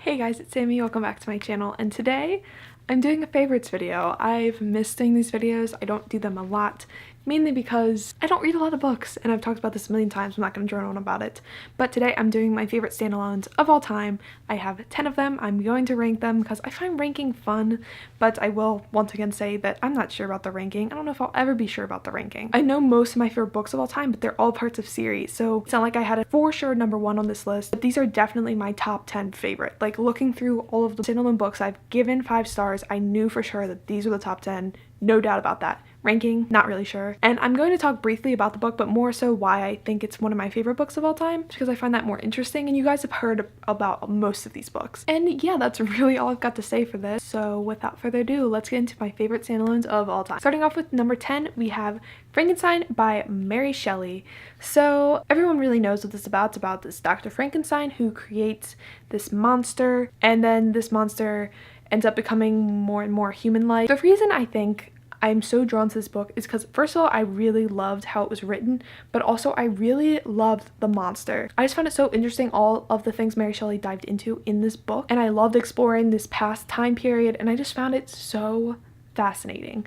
Hey guys, it's Sammy, welcome back to my channel, and today I'm doing a favorites video. I've missed doing these videos. I don't do them a lot, mainly because I don't read a lot of books, and I've talked about this a million times. I'm not going to drone on about it. But today I'm doing my favorite standalones of all time. I have 10 of them. I'm going to rank them because I find ranking fun, but I will once again say that I'm not sure about the ranking. I don't know if I'll ever be sure about the ranking. I know most of my favorite books of all time, but they're all parts of series, so it's not like I had a for sure number one on this list, but these are definitely my top 10 favorite. Like, looking through all of the standalone books I've given 5 stars, I knew for sure that these were the top 10, no doubt about that. Ranking, not really sure. And I'm going to talk briefly about the book, but more so why I think it's one of my favorite books of all time, because I find that more interesting, and you guys have heard about most of these books. And yeah, that's really all I've got to say for this. So without further ado, let's get into my favorite standalones of all time. Starting off with number 10, we have Frankenstein by Mary Shelley. So everyone really knows what this is about. It's about this Dr. Frankenstein who creates this monster, and then this monster ends up becoming more and more human-like. The reason I think I'm so drawn to this book is because, first of all, I really loved how it was written, but also I really loved the monster. I just found it so interesting, all of the things Mary Shelley dived into in this book, and I loved exploring this past time period, and I just found it so fascinating.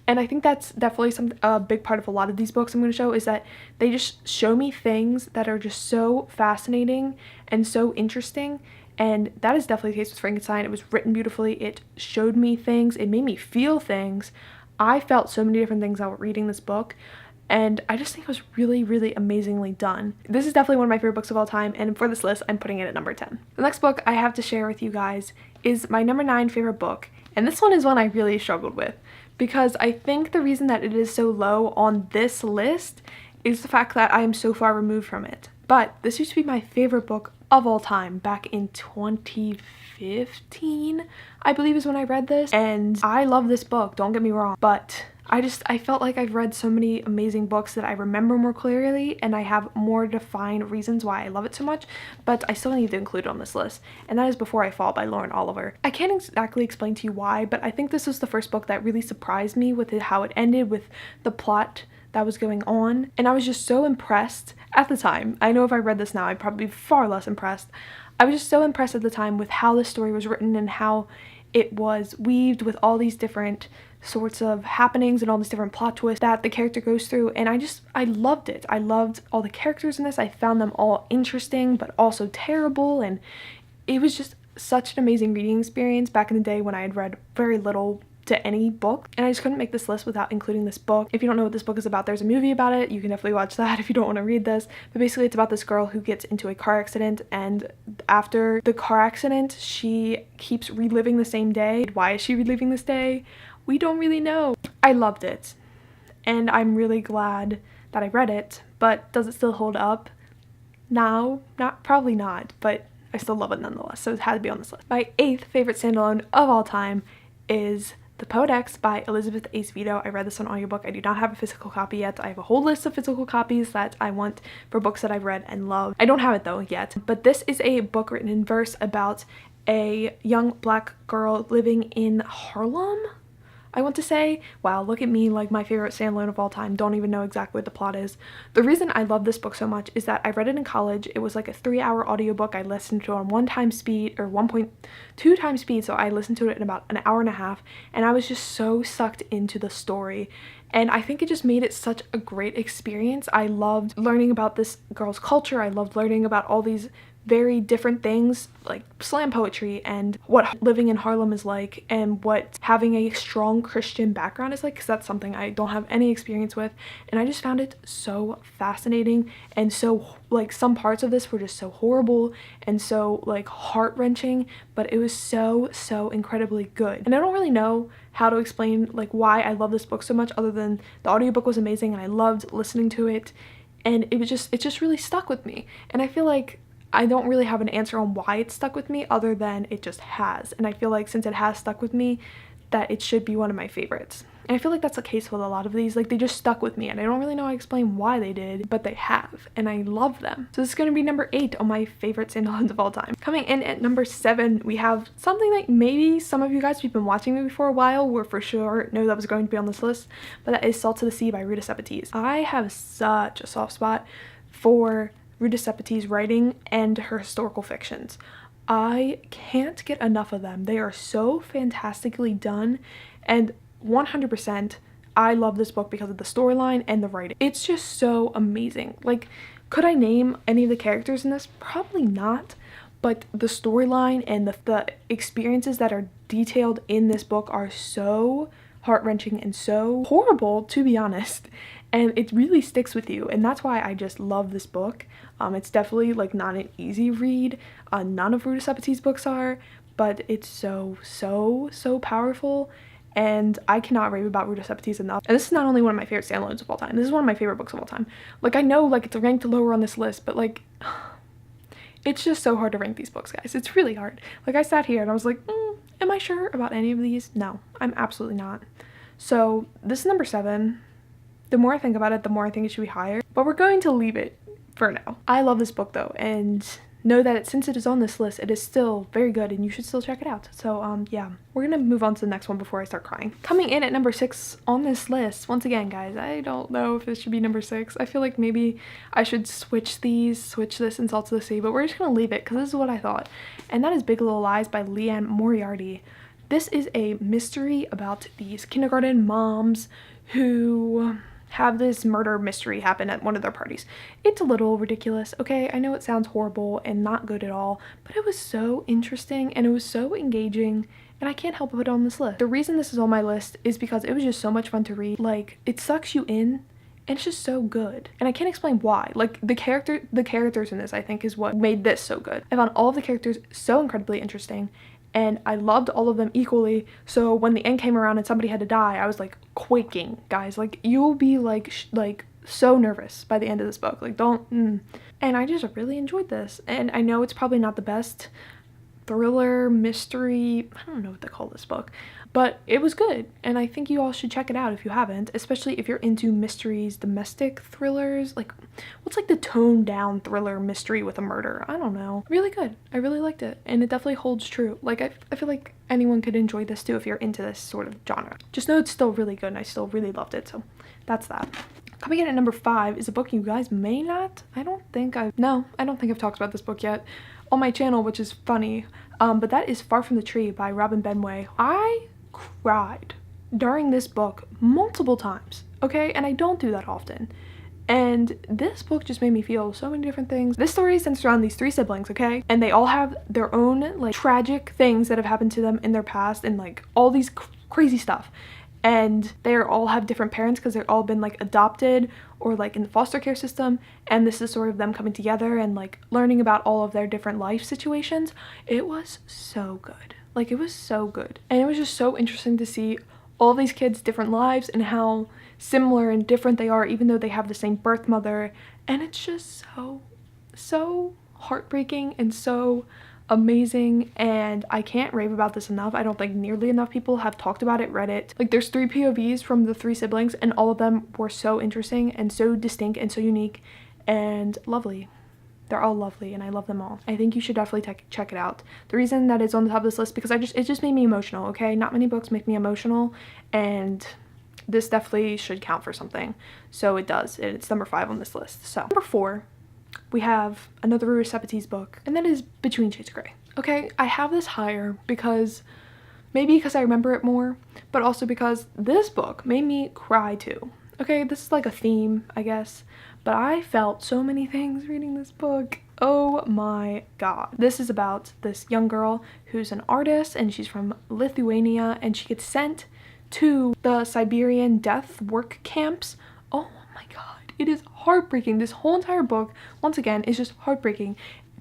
And I think that's definitely a big part of a lot of these books I'm going to show, is that they just show me things that are just so fascinating and so interesting. And that is definitely the case with Frankenstein. It was written beautifully. It showed me things. It made me feel things. I felt so many different things while reading this book, and I just think it was really, really amazingly done. This is definitely one of my favorite books of all time, and for this list, I'm putting it at number 10. The next book I have to share with you guys is my number 9 favorite book, and this one is one I really struggled with, because I think the reason that it is so low on this list is the fact that I am so far removed from it. But this used to be my favorite book of all time back in 2015, I believe is when I read this, and I love this book, don't get me wrong, but I felt like I've read so many amazing books that I remember more clearly, and I have more defined reasons why I love it so much, but I still need to include it on this list, and that is Before I Fall by Lauren Oliver. I can't exactly explain to you why, but I think this was the first book that really surprised me with how it ended, with the plot that was going on, and I was just so impressed at the time. I know if I read this now, I'd probably be far less impressed. I was just so impressed at the time with how the story was written and how it was weaved with all these different sorts of happenings and all these different plot twists that the character goes through, and I loved it. I loved all the characters in this. I found them all interesting but also terrible, and it was just such an amazing reading experience back in the day when I had read very little to any book, and I just couldn't make this list without including this book. If you don't know what this book is about, there's a movie about it. You can definitely watch that if you don't want to read this, but basically it's about this girl who gets into a car accident, and after the car accident she keeps reliving the same day. Why is she reliving this day? We don't really know. I loved it, and I'm really glad that I read it, but does it still hold up now? Probably not, but I still love it nonetheless, so it had to be on this list. My 8th favorite standalone of all time is The Poe Decks by Elizabeth Ace Vito. I read this on audiobook. I do not have a physical copy yet. I have a whole list of physical copies that I want for books that I've read and loved. I don't have it though yet, but this is a book written in verse about a young black girl living in Harlem, I want to say. Wow, look at me, like my favorite standalone of all time, don't even know exactly what the plot is. The reason I love this book so much is that I read it in college. It was like a 3-hour audiobook. I listened to it on 1x speed, or 1.2 times speed, so I listened to it in about an hour and a half, and I was just so sucked into the story. And I think it just made it such a great experience. I loved learning about this girl's culture. I loved learning about all these very different things, like slam poetry, and what living in Harlem is like, and what having a strong Christian background is like, because that's something I don't have any experience with. And I just found it so fascinating, and so, like, some parts of this were just so horrible and so, like, heart-wrenching, but it was so incredibly good. And I don't really know how to explain, like, why I love this book so much, other than the audiobook was amazing and I loved listening to it, and it just really stuck with me. And I feel like I don't really have an answer on why it stuck with me, other than it just has. And I feel like since it has stuck with me, that it should be one of my favorites. And I feel like that's the case with a lot of these. Like, they just stuck with me, and I don't really know how to explain why they did, but they have, and I love them. So this is going to be number 8 on my favorite standalones of all time. Coming in at number 7, we have something that maybe some of you guys who've been watching me for a while will for sure know that was going to be on this list, but that is Salt to the Sea by Rita Sepetys. I have such a soft spot for Rita Sepetys' writing and her historical fictions. I can't get enough of them. They are so fantastically done, and 100% I love this book because of the storyline and the writing. It's just so amazing. Like, could I name any of the characters in this? Probably not, but the storyline and the experiences that are detailed in this book are so heart-wrenching and so horrible, to be honest, and it really sticks with you, and that's why I just love this book. It's definitely like not an easy read. None of Ruta Sepetys books are, but it's so powerful, and I cannot rave about Ruta Sepetys enough. And this is not only one of my favorite standalones of all time, this is one of my favorite books of all time. Like, I know like it's ranked lower on this list, but like it's just so hard to rank these books, guys. It's really hard. Like, I sat here and I was like, am I sure about any of these? No, I'm absolutely not. So this is number 7. The more I think about it, the more I think it should be higher, but we're going to leave it for now. I love this book though, and know that since it is on this list, it is still very good and you should still check it out. So yeah, we're gonna move on to the next one before I start crying. Coming in at number 6 on this list, once again, guys, I don't know if this should be number 6. I feel like maybe I should switch this and Salt to the Sea, but we're just gonna leave it because this is what I thought. And that is Big Little Lies by Leanne Moriarty. This is a mystery about these kindergarten moms who have this murder mystery happen at one of their parties. It's a little ridiculous, okay? I know it sounds horrible and not good at all, but it was so interesting and it was so engaging, and I can't help but put it on this list. The reason this is on my list is because it was just so much fun to read. Like, it sucks you in, and it's just so good. And I can't explain why. Like, the characters in this, I think, is what made this so good. I found all of the characters so incredibly interesting, and I loved all of them equally. So when the end came around and somebody had to die, I was like quaking, guys. Like, you'll be like so nervous by the end of this book. Like, don't And I just really enjoyed this. And I know it's probably not the best thriller mystery, I don't know what to call this book, but it was good, and I think you all should check it out if you haven't, especially if you're into mysteries, domestic thrillers. Like, what's like the toned down thriller mystery with a murder? I don't know. Really good. I really liked it, and it definitely holds true. Like, I feel like anyone could enjoy this too if you're into this sort of genre. Just know it's still really good, and I still really loved it, so that's that. Coming in at number 5 is a book you guys may not, I don't think I've talked about this book yet on my channel, which is funny, but that is Far From the Tree by Robin Benway. I cried during this book multiple times, okay, and I don't do that often, and this book just made me feel so many different things. This story centers around these 3 siblings, okay, and they all have their own like tragic things that have happened to them in their past, and like all these crazy stuff, and they all have different parents because they've all been like adopted or like in the foster care system, and this is sort of them coming together and like learning about all of their different life situations. It was so good. Like, it was so good, and it was just so interesting to see all these kids' different lives and how similar and different they are even though they have the same birth mother, and it's just so heartbreaking and so amazing, and I can't rave about this enough. I don't think nearly enough people have talked about it, read it. Like, there's 3 POVs from the 3 siblings, and all of them were so interesting and so distinct and so unique and lovely. They're all lovely, and I love them all. I think you should definitely check it out. The reason that it's on the top of this list because it just made me emotional, okay? Not many books make me emotional, and this definitely should count for something. So it does. It's number 5 on this list. So number 4, we have another Ruta Sepetys book, and that is Between Shades of Grey. Okay, I have this higher because I remember it more, but also because this book made me cry too. Okay, this is like a theme, I guess, but I felt so many things reading this book. Oh my god. This is about this young girl who's an artist, and she's from Lithuania, and she gets sent to the Siberian death work camps. Oh my god. It is heartbreaking. This whole entire book, once again, is just heartbreaking,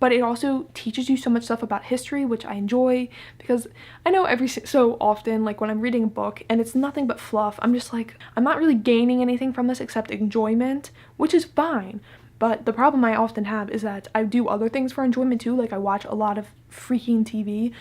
but it also teaches you so much stuff about history, which I enjoy, because I know every so often, like when I'm reading a book and it's nothing but fluff, I'm just like, I'm not really gaining anything from this except enjoyment, which is fine. But the problem I often have is that I do other things for enjoyment too, like I watch a lot of freaking TV,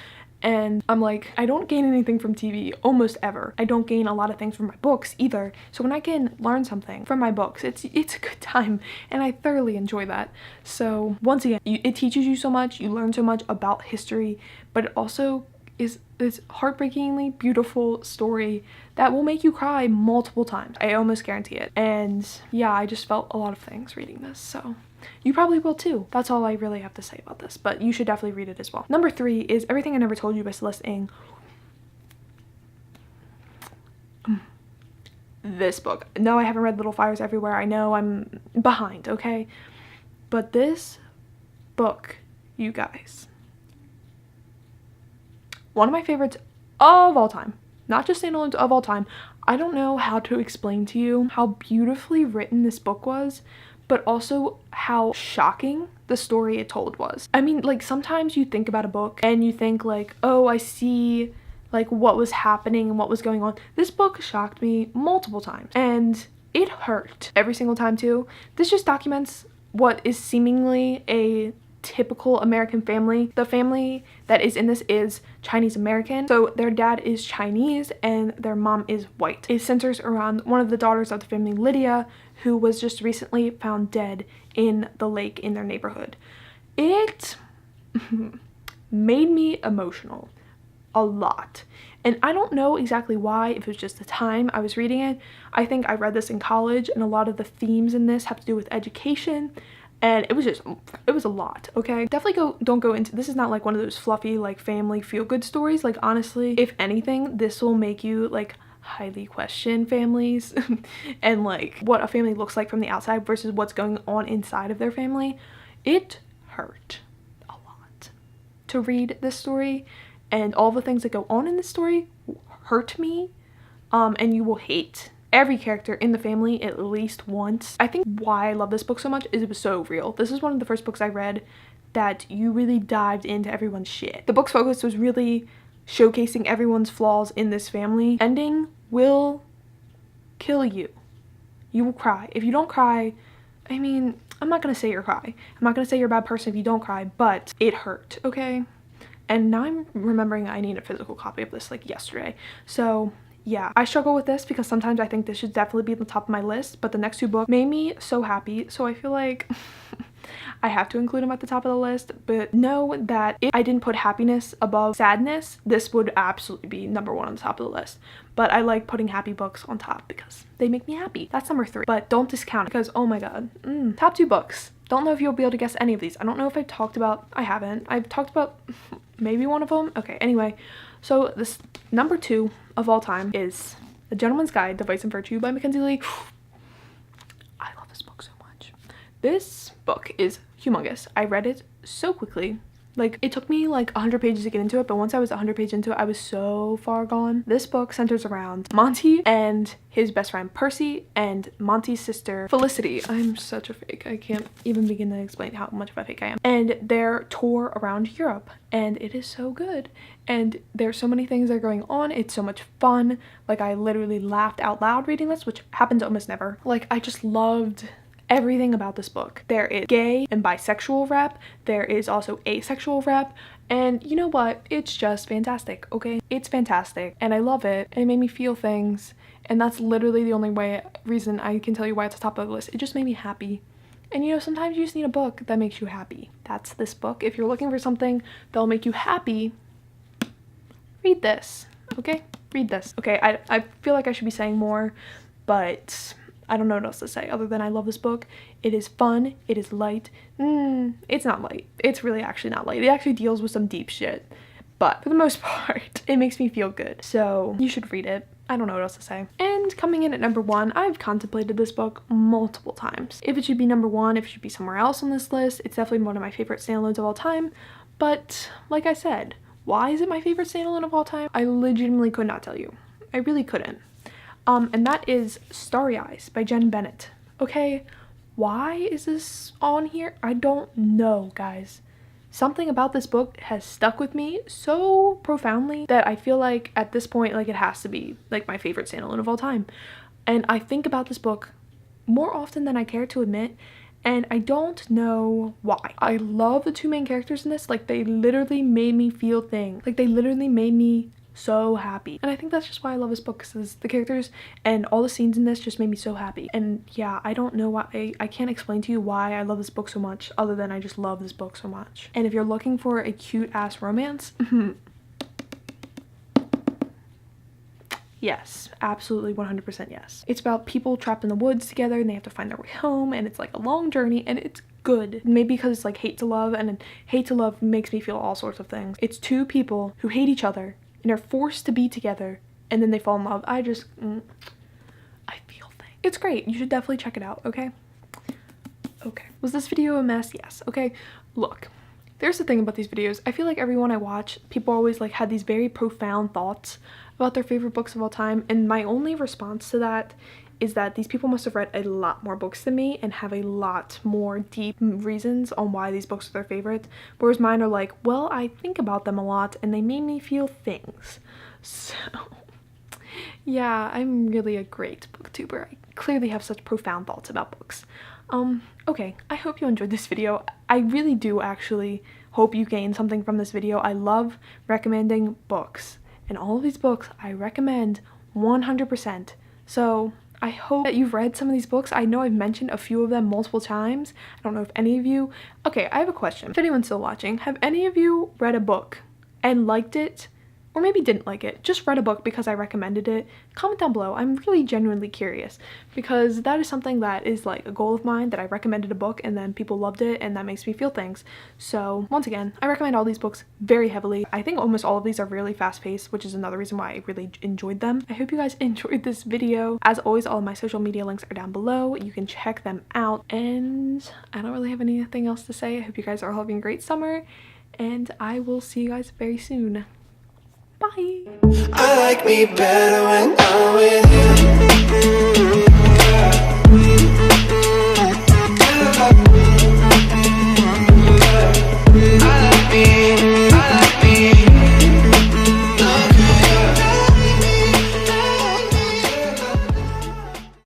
and I'm like, I don't gain anything from TV almost ever. I don't gain a lot of things from my books either. So when I can learn something from my books, it's a good time, and I thoroughly enjoy that. So once again, it teaches you so much, you learn so much about history, but it also is this heartbreakingly beautiful story that will make you cry multiple times. I almost guarantee it. And yeah, I just felt a lot of things reading this, so You probably will too. That's all I really have to say about this, but you should definitely read it as well. Number 3 is Everything I Never Told You by Celeste Ng. This book. No, I haven't read Little Fires Everywhere. I know I'm behind, okay? But this book, you guys, one of my favorites of all time. Not just standalones, of all time. I don't know how to explain to you how beautifully written this book was, but also how shocking the story it told was. I mean, like, sometimes you think about a book and you think like, oh, I see like what was happening and what was going on. This book shocked me multiple times and it hurt every single time too. This just documents what is seemingly a typical American family. The family that is in this is Chinese American, so their dad is Chinese and their mom is white. It centers around one of the daughters of the family, Lydia, who was just recently found dead in the lake in their neighborhood. It made me emotional a lot, and I don't know exactly why, if it was just the time I was reading it. I think I read this in college and a lot of the themes in this have to do with education. And it was a lot, okay? Definitely don't go into, this is not like one of those fluffy, like, family feel-good stories. Like, honestly, if anything, this will make you, like, highly question families and, like, what a family looks like from the outside versus what's going on inside of their family. It hurt a lot to read this story, and all the things that go on in this story hurt me, and you will hate every character in the family at least once. I think why I love this book so much is it was so real. This is one of the first books I read that you really dived into everyone's shit. The book's focus was really showcasing everyone's flaws in this family. Ending will kill you. You will cry. If you don't cry, I mean, I'm not gonna say you're cry. I'm not gonna say you're a bad person if you don't cry, but it hurt, okay? And now I'm remembering I need a physical copy of this like yesterday. So yeah, I struggle with this because sometimes I think this should definitely be at the top of my list, but the next 2 books made me so happy, so I feel like I have to include them at the top of the list. But know that if I didn't put happiness above sadness, this would absolutely be number 1 on the top of the list. But I like putting happy books on top because they make me happy. That's number 3. But don't discount it because, oh my god. Top 2 books. Don't know if you'll be able to guess any of these. I don't know if I've talked about, I haven't. I've talked about maybe one of them. Okay, anyway. So this number 2 of all time is The Gentleman's Guide to Vice and Virtue by Mackenzie Lee. I love this book so much. This book is humongous. I read it so quickly. Like, it took me like 100 pages to get into it, but once I was 100 pages into it, I was so far gone. This book centers around Monty and his best friend Percy and Monty's sister Felicity. I'm such a fake. I can't even begin to explain how much of a fake I am. And their tour around Europe, and it is so good. And there's so many things that are going on. It's so much fun. Like, I literally laughed out loud reading this, which happens almost never. Like, I just loved everything about this book. There is gay and bisexual rep, there is also asexual rep, and you know what? It's just fantastic, okay? It's fantastic, and I love it. It made me feel things, and that's literally the only reason I can tell you why it's top of the list. It just made me happy. And you know, sometimes you just need a book that makes you happy. That's this book. If you're looking for something that'll make you happy, read this, okay? Read this. Okay, I feel like I should be saying more, but I don't know what else to say other than I love this book. It is fun. It is light. It's not light. It's really actually not light. It actually deals with some deep shit. But for the most part, it makes me feel good. So you should read it. I don't know what else to say. And coming in at number 1, I've contemplated this book multiple times. If it should be number 1, if it should be somewhere else on this list. It's definitely one of my favorite standalones of all time. But like I said, why is it my favorite standalone of all time? I legitimately could not tell you. I really couldn't. And that is Starry Eyes by Jen Bennett. Okay, why is this on here? I don't know, guys. Something about this book has stuck with me so profoundly that I feel like at this point, like, it has to be like my favorite standalone of all time. And I think about this book more often than I care to admit, and I don't know why. I love the 2 main characters in this. Like, they literally made me feel things. Like, they literally made me so happy. And I think that's just why I love this book, because the characters and all the scenes in this just made me so happy. And yeah, I don't know why. I can't explain to you why I love this book so much other than I just love this book so much. And if you're looking for a cute ass romance, yes, absolutely 100% yes. It's about people trapped in the woods together and they have to find their way home, and it's like a long journey, and it's good. Maybe because it's like hate to love, and hate to love makes me feel all sorts of things. It's two people who hate each other and are forced to be together, and then they fall in love. I feel things. It's great. You should definitely check it out, okay? Okay. Was this video a mess? Yes. Okay. Look, there's the thing about these videos. I feel like everyone I watch, people always like had these very profound thoughts about their favorite books of all time, and my only response to that is that these people must have read a lot more books than me and have a lot more deep reasons on why these books are their favorite, whereas mine are like, well, I think about them a lot and they made me feel things. So yeah, I'm really a great booktuber. I clearly have such profound thoughts about books. Okay, I hope you enjoyed this video. I really do actually hope you gained something from this video. I love recommending books, and all of these books I recommend 100%. So I hope that you've read some of these books. I know I've mentioned a few of them multiple times. I don't know if any of you... Okay, I have a question. If anyone's still watching, have any of you read a book and liked it? Or maybe didn't like it, just read a book because I recommended it? Comment down below. I'm really genuinely curious, because that is something that is like a goal of mine, that I recommended a book and then people loved it, and that makes me feel things. So once again, I recommend all these books very heavily. I think almost all of these are really fast-paced, which is another reason why I really enjoyed them. I hope you guys enjoyed this video. As always, all of my social media links are down below. You can check them out, and I don't really have anything else to say. I hope you guys are having a great summer, and I will see you guys very soon. Bye. I like me better when I'm with you.